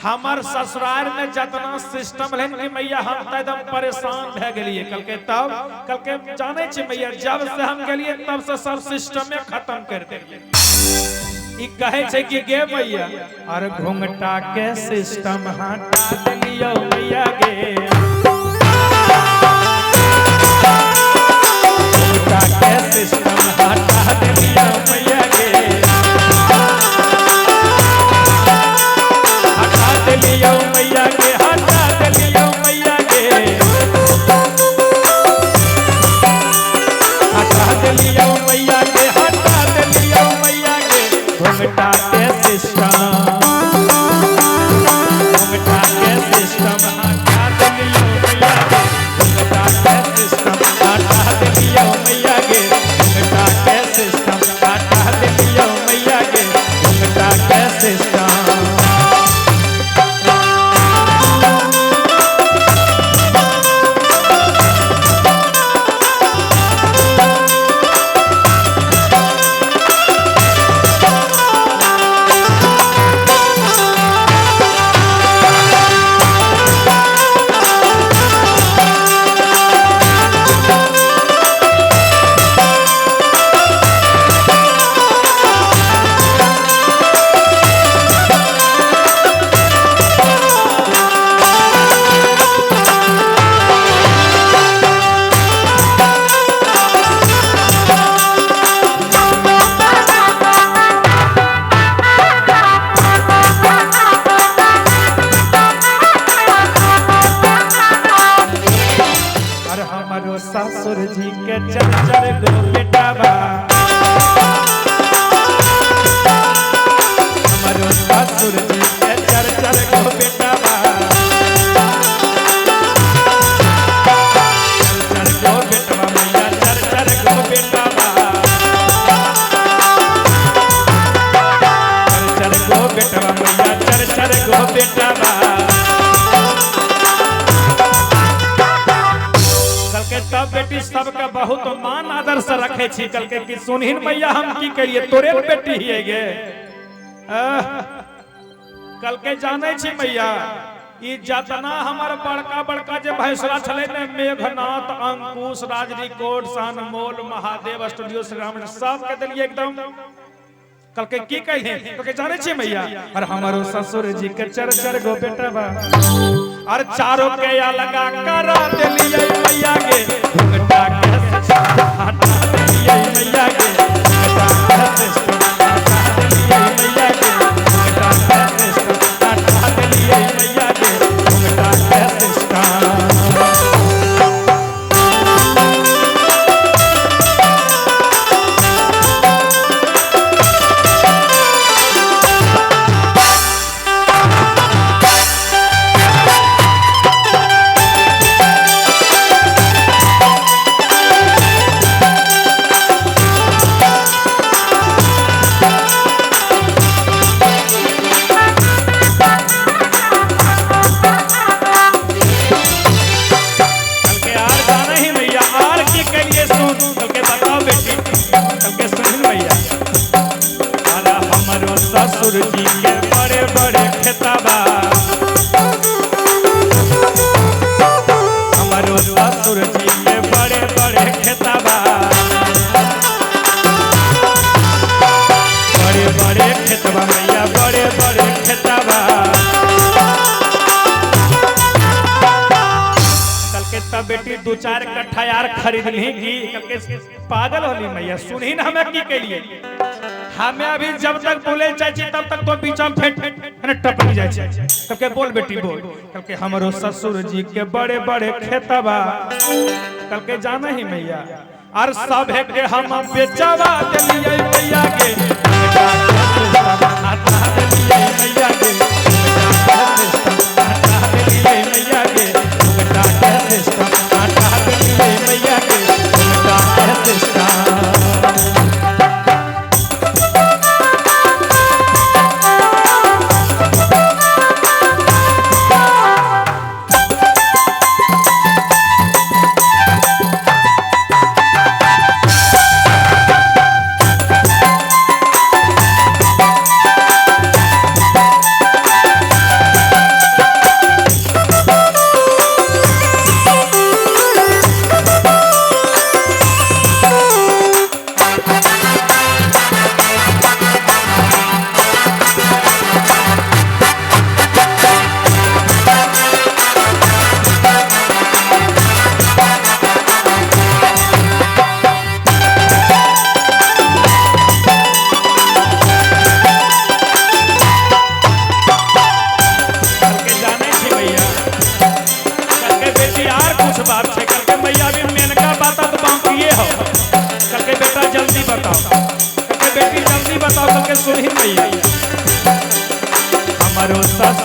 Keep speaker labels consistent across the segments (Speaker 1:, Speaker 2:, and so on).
Speaker 1: हमार ससुराल में जितना सिस्टम है कि मैया हम तो एकदम परेशान भे गेलिए। कल के जाने छी मैया जब से हम गेलिए तब से सब सिस्टम में खत्म कर देलिए। ई कहे छे कि गे मैया और घुंघटा के सिस्टम हटा देलियो मैया गे, घुंघटा के सिस्टम हटा देलियो मैया गे, हटा देलियो मैया गे, हटा देलियो मैया गे, हटा देलियो मैया गे, हटा देलियो मैया गे, घुंघटा के सिस्टम, घुंघटा के सिस्टम हटा देलियो मैया गे, घुंघटा के सिस्टम हटा देलियो मैया गे, घुंघटा के सिस्टम हटा देलियो मैया गे, घुंघटा के सिस्टम। ससुर जी के चर गो बेटा बा, हमारो ससुर जी के चर गो बेटा बा, चर गो बेटा बा मैया, चर गो बेटा बा, चर गो बेटा बा मैया, चर गो बेटा बा। तब बेटी सबका बहुत मान आदर से रखे छी। कल के कि सुनहिन मैया हम की करिए तोरे बेटी हिए गे। कल के जाने छी मैया ई जतना हमार बड़का बड़का जे भैंसरा छले ने मेघनाथ, अंकुश, राज रिकॉर्ड, अनमोल, महादेव स्टूडियो, श्री राम सब के दिलिए एकदम। कल के की कहिए कल के जाने छी मैया और हमारो ससुर जी के चर गो बेटा बा और चारों के या लगा करा देलिए मैया गे, घुंघटा के सिस्टम हटा देलिए मैया गे, घुंघटा के सिस्टम हटा देलिए मैया गे, घुंघटा के सिस्टम हटा देलिए मैया गे, घुंघटा के सिस्टम। ससुर जी के बड़े बड़े खेतबा, हमारो ससुर जी के बड़े बड़े खेतबा, बड़े बड़े खेतबा मैया, बड़े बड़े खेतबा। कल के तब बेटी दो चार कट्ठा यार खरीद ली की कल के पागल होली मैया। सुनही ना हमें की के लिए हमें अभी जब तक बोले चाची तब तक तो बीच में फेंट टपक जाए। तब के बोल बेटी बोल। कल के हमारो ससुर जी के बड़े बड़े खेतबा, कल के जाना ही मैया और सब है के हम बेचवा देलिए मैया के, हटा देलिए मैया के, हटा देलिए मैया के, हटा देलिए मैया के, हटा सिस्टम।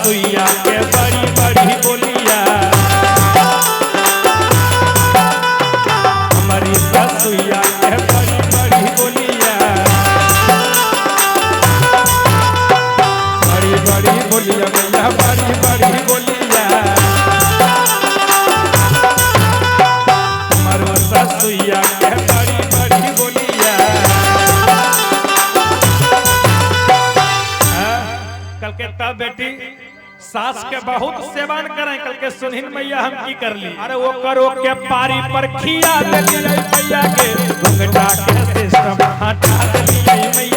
Speaker 1: ससुइया के बड़ी बड़ी बोलिया, हमारी ससुइया के बड़ी बड़ी बोलिया, बड़ी बड़ी बोलिया मैया बड़ी बड़ी बोलिया, हमारो ससुइया के बड़ी बड़ी बोलिया। कल के तब बेटी सास के बहुत सेवन करें, कल के सुनिन मैया हम की कर ली, अरे वो करो के पारी पर खिया दे मैया के घुंघटा के सिस्टम हटा दे मैया।